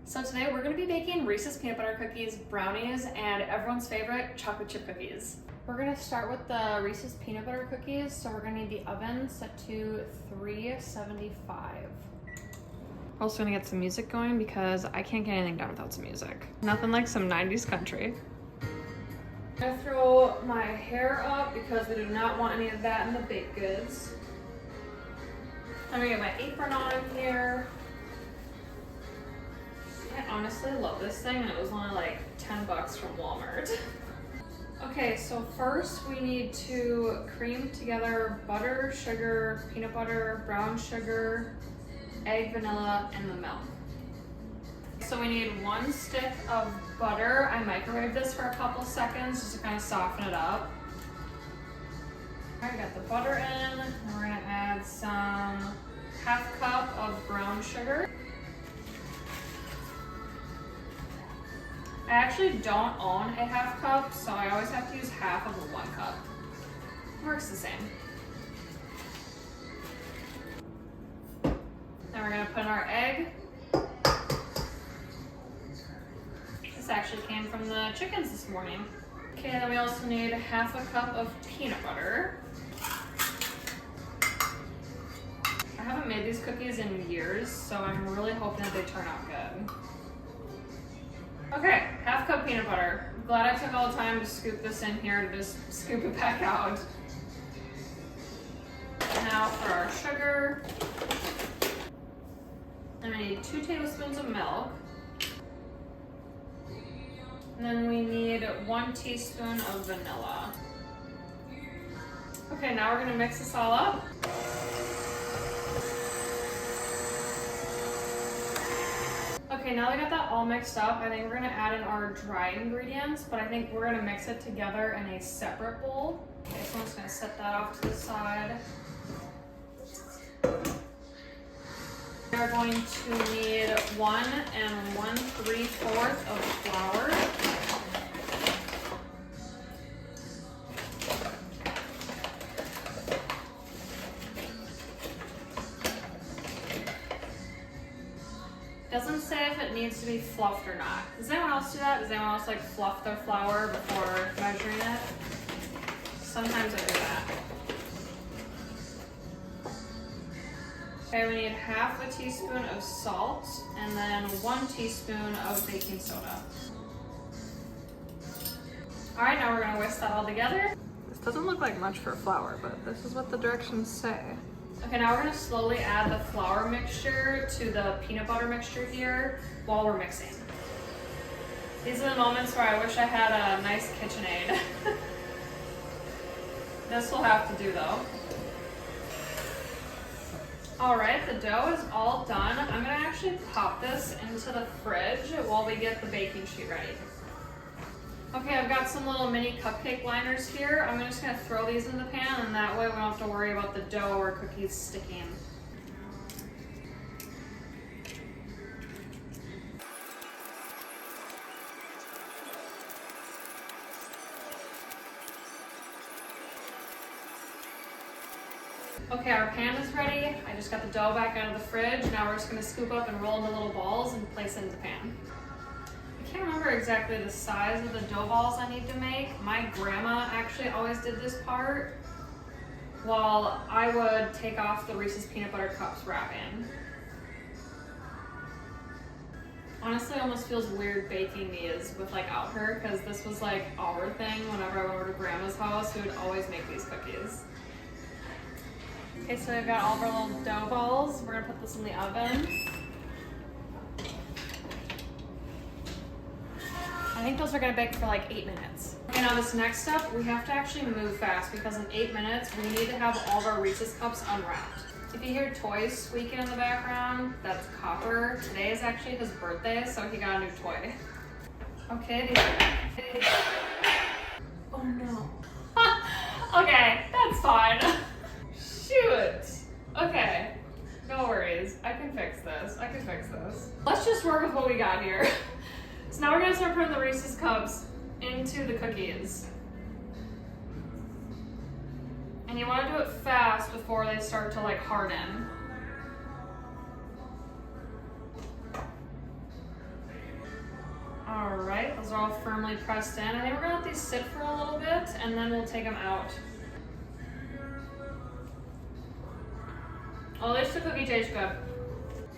So today we're going to be baking Reese's peanut butter cookies, brownies, and everyone's favorite chocolate chip cookies. We're going to start with the Reese's peanut butter cookies, so we're going to need the oven set to 375. We're also going to get some music going because I can't get anything done without some music. Nothing like some 90s country. I'm going to throw my hair up because we do not want any of that in the baked goods. I'm going to get my apron on here. I honestly love this thing, and it was only like 10 bucks from Walmart. Okay, so first we need to cream together butter, sugar, peanut butter, brown sugar, egg, vanilla, and the milk. So we need 1 stick of butter. I microwaved this for a couple seconds just to kind of soften it up. I got the butter in. We're gonna add some 1/2 cup of brown sugar. I actually don't own a 1/2 cup, so I always have to use half of the 1 cup. Works the same. Then we're gonna put in our egg. This actually came from the chickens this morning. Okay, then we also need 1/2 cup of peanut butter. I haven't made these cookies in years, so I'm really hoping that they turn out good. Okay, 1/2 cup peanut butter. I'm glad I took all the time to scoop this in here to just scoop it back out. Now for our sugar. And we need 2 tablespoons of milk. And then we need 1 teaspoon of vanilla. Okay, now we're gonna mix this all up. Okay, now that we got that all mixed up, I think we're gonna add in our dry ingredients, but I think we're gonna mix it together in a separate bowl. Okay, so I'm just gonna set that off to the side. We're going to need 1 1/3 of flour. Doesn't say if it needs to be fluffed or not. Does anyone else do that? Does anyone else like fluff their flour before measuring it? Sometimes I do that. Okay, we need 1/2 teaspoon of salt and then 1 teaspoon of baking soda. All right, now we're gonna whisk that all together. This doesn't look like much for flour, but this is what the directions say. Okay, now we're gonna slowly add the flour mixture to the peanut butter mixture here while we're mixing. These are the moments where I wish I had a nice KitchenAid. This will have to do though. All right, the dough is all done. I'm gonna actually pop this into the fridge while we get the baking sheet ready. Okay, I've got some little mini cupcake liners here. I'm just gonna throw these in the pan, and that way we don't have to worry about the dough or cookies sticking. Okay, our pan is ready. I just got the dough back out of the fridge. Now we're just gonna scoop up and roll into little balls and place it in the pan. I can't remember exactly the size of the dough balls I need to make. My grandma actually always did this part while I would take off the Reese's peanut butter cups wrapping. Honestly, it almost feels weird baking these without her, because this was like our thing. Whenever I went over to grandma's house, we would always make these cookies. Okay, so we've got all of our little dough balls. We're gonna put this in the oven. I think those are gonna bake for like 8 minutes. Okay, now this next step, we have to actually move fast because in 8 minutes, we need to have all of our Reese's cups unwrapped. If you hear toys squeaking in the background, that's Copper. Today is actually his birthday, so he got a new toy. Okay, oh no. Okay, that's fine. Shoot. Okay, no worries. I can fix this. Let's just work with what we got here. So now we're gonna start putting the Reese's cups into the cookies. And you wanna do it fast before they start to harden. All right, those are all firmly pressed in. I think we're gonna let these sit for a little bit and then we'll take them out. Oh, at least the cookie tastes good.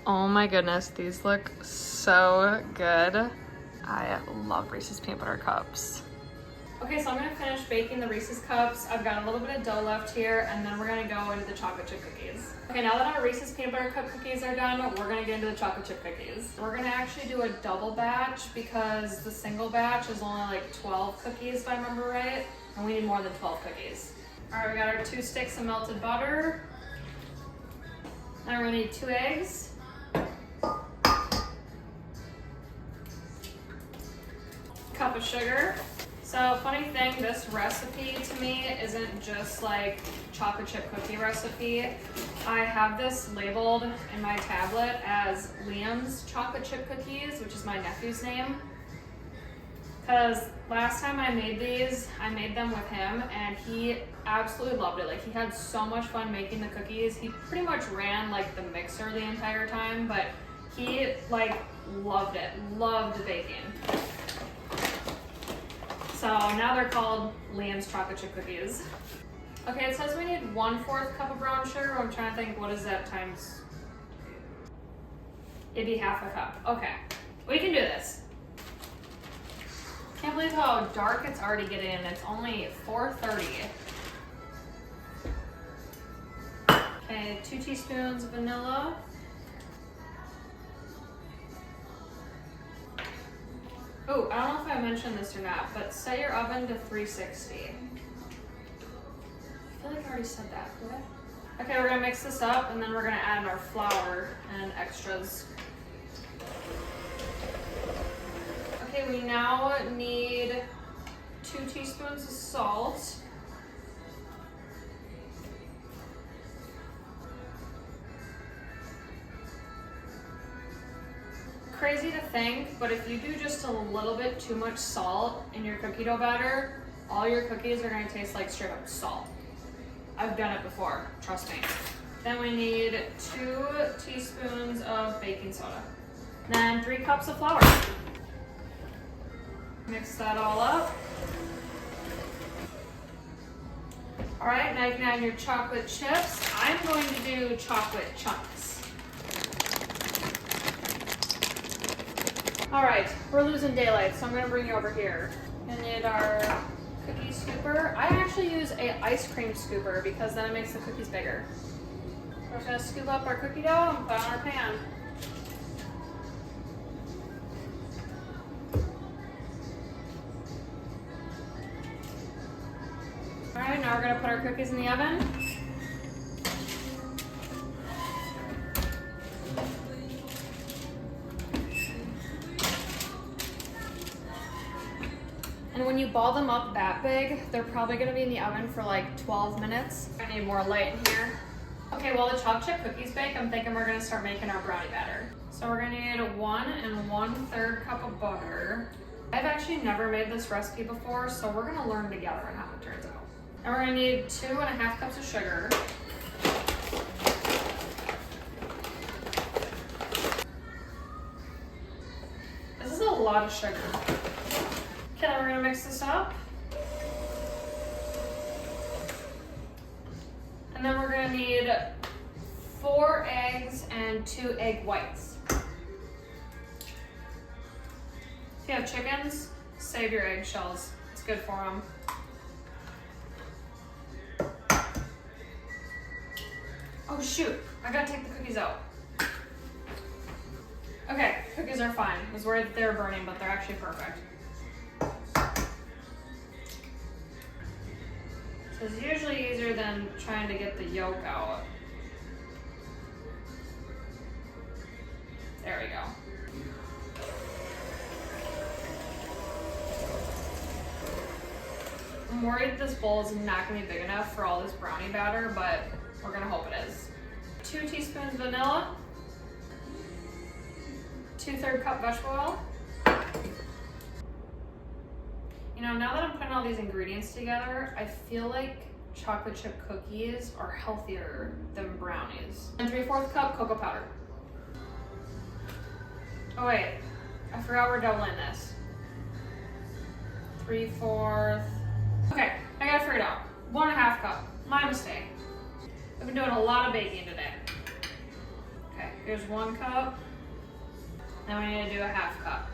Oh my goodness, these look so good. I love Reese's peanut butter cups. Okay, so I'm gonna finish baking the Reese's cups. I've got a little bit of dough left here, and then we're gonna go into the chocolate chip cookies. Okay, now that our Reese's peanut butter cup cookies are done, we're gonna get into the chocolate chip cookies. We're gonna actually do a double batch because the single batch is only like 12 cookies if I remember right, and we need more than 12 cookies. All right, we got our 2 sticks of melted butter. Now we're gonna need 2 eggs. Cup of sugar. So funny thing, this recipe to me isn't just like chocolate chip cookie recipe. I have this labeled in my tablet as Liam's chocolate chip cookies, which is my nephew's name. Because last time I made these, I made them with him and he absolutely loved it. Like he had so much fun making the cookies. He pretty much ran like the mixer the entire time, but he like loved it, loved baking. So now they're called Liam's chocolate chip cookies. Okay, it says we need 1/4 cup of brown sugar. I'm trying to think, what is that times? It'd be half a cup. Okay, we can do this. Can't believe how dark it's already getting and it's only 4:30. Okay, 2 teaspoons of vanilla. Oh, I don't know if I mentioned this or not, but set your oven to 360. I feel like I already said that, did I? Okay, we're gonna mix this up and then we're gonna add in our flour and extras. Okay, we now need 2 teaspoons of salt. Crazy to think, but if you do just a little bit too much salt in your cookie dough batter, all your cookies are gonna taste like straight up salt. I've done it before, trust me. Then we need 2 teaspoons of baking soda. Then 3 cups of flour. Mix that all up. All right, now you can add your chocolate chips. I'm going to do chocolate chunks. All right, we're losing daylight, so I'm gonna bring you over here. We need our cookie scooper. I actually use an ice cream scooper because then it makes the cookies bigger. We're just gonna scoop up our cookie dough and put it on our pan. All right, now we're gonna put our cookies in the oven. And when you ball them up that big, they're probably gonna be in the oven for like 12 minutes. I need more light in here. Okay, while the chocolate chip cookies bake, I'm thinking we're gonna start making our brownie batter. So we're gonna need 1 1/3 cup of butter. I've actually never made this recipe before, so we're gonna learn together on how it turns out. And we're gonna need 2 1/2 cups of sugar. This is a lot of sugar. Okay, then we're gonna mix this up. And then we're gonna need 4 eggs and 2 egg whites. If you have chickens, save your eggshells. It's good for them. Oh shoot, I gotta take the cookies out. Okay, cookies are fine. I was worried that they were burning, but they're actually perfect. So it's usually easier than trying to get the yolk out. There we go. I'm worried this bowl is not gonna be big enough for all this brownie batter, but we're gonna hope it is. 2 teaspoons vanilla, 2/3 cup vegetable oil. You know, now that I'm putting all these ingredients together, I feel like chocolate chip cookies are healthier than brownies. And 3/4 cup cocoa powder. Oh wait, I forgot we're doubling this. 3/4. Okay, I gotta figure it out. 1.5 cup. My mistake. I've been doing a lot of baking today. Okay, here's 1 cup. Then we need to do a 1/2 cup.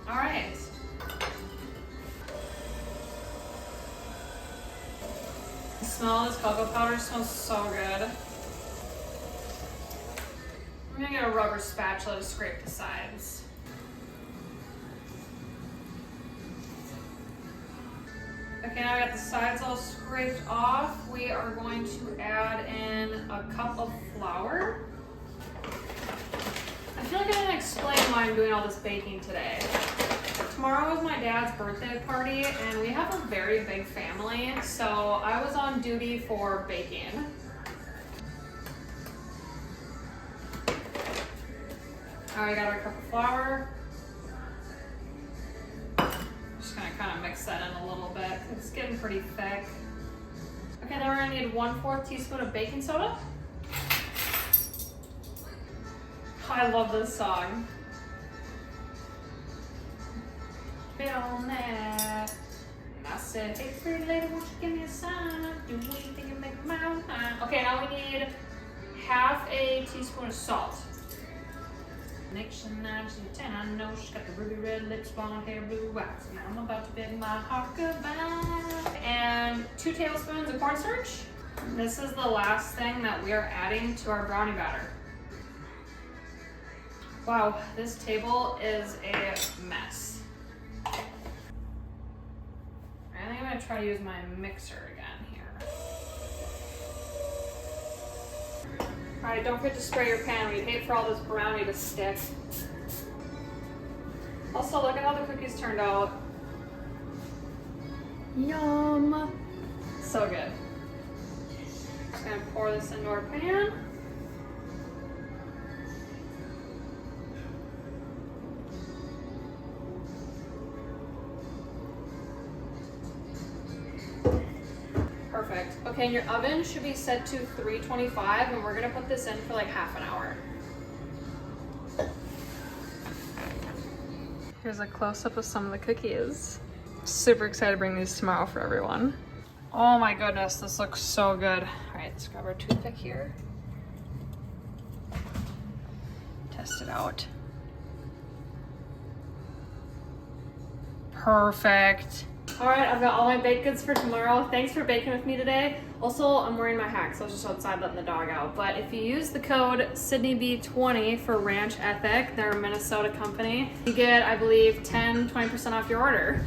All right. The smell of this cocoa powder smells so good. I'm gonna get a rubber spatula to scrape the sides. Okay, now I got the sides all scraped off. We are going to add in a cup of flour. I feel like I didn't explain why I'm doing all this baking today. Tomorrow is my dad's birthday party and we have a very big family, so I was on duty for baking. Alright, got our cup of flour. Just gonna kind of mix that in a little bit. It's getting pretty thick. Okay, then we're gonna need 1/4 teaspoon of baking soda. I love this song. Bit on that. And I said, hey pretty lady, won't you give me a sign? Do what you think and make a mile. Okay, now we need 1/2 teaspoon of salt. Next night, I know she's got the ruby red lips, blonde hair, blue eyes. Now I'm about to bid my heart goodbye. And 2 tablespoons of cornstarch. This is the last thing that we are adding to our brownie batter. Wow, this table is a mess. I think I'm gonna try to use my mixer again here. All right, don't forget to spray your pan. We'd hate for all this brownie to stick. Also, look at how the cookies turned out. Yum. So good. Just gonna pour this into our pan. Perfect. Okay, and your oven should be set to 325, and we're gonna put this in for like 1/2 hour. Here's a close-up of some of the cookies. Super excited to bring these tomorrow for everyone. Oh my goodness, this looks so good. All right, let's grab our toothpick here. Test it out. Perfect. All right, I've got all my baked goods for tomorrow. Thanks for baking with me today. Also, I'm wearing my hat, so I was just outside letting the dog out. But if you use the code SydneyB20 for Ranch Ethic, they're a Minnesota company, you get, I believe, 20% off your order.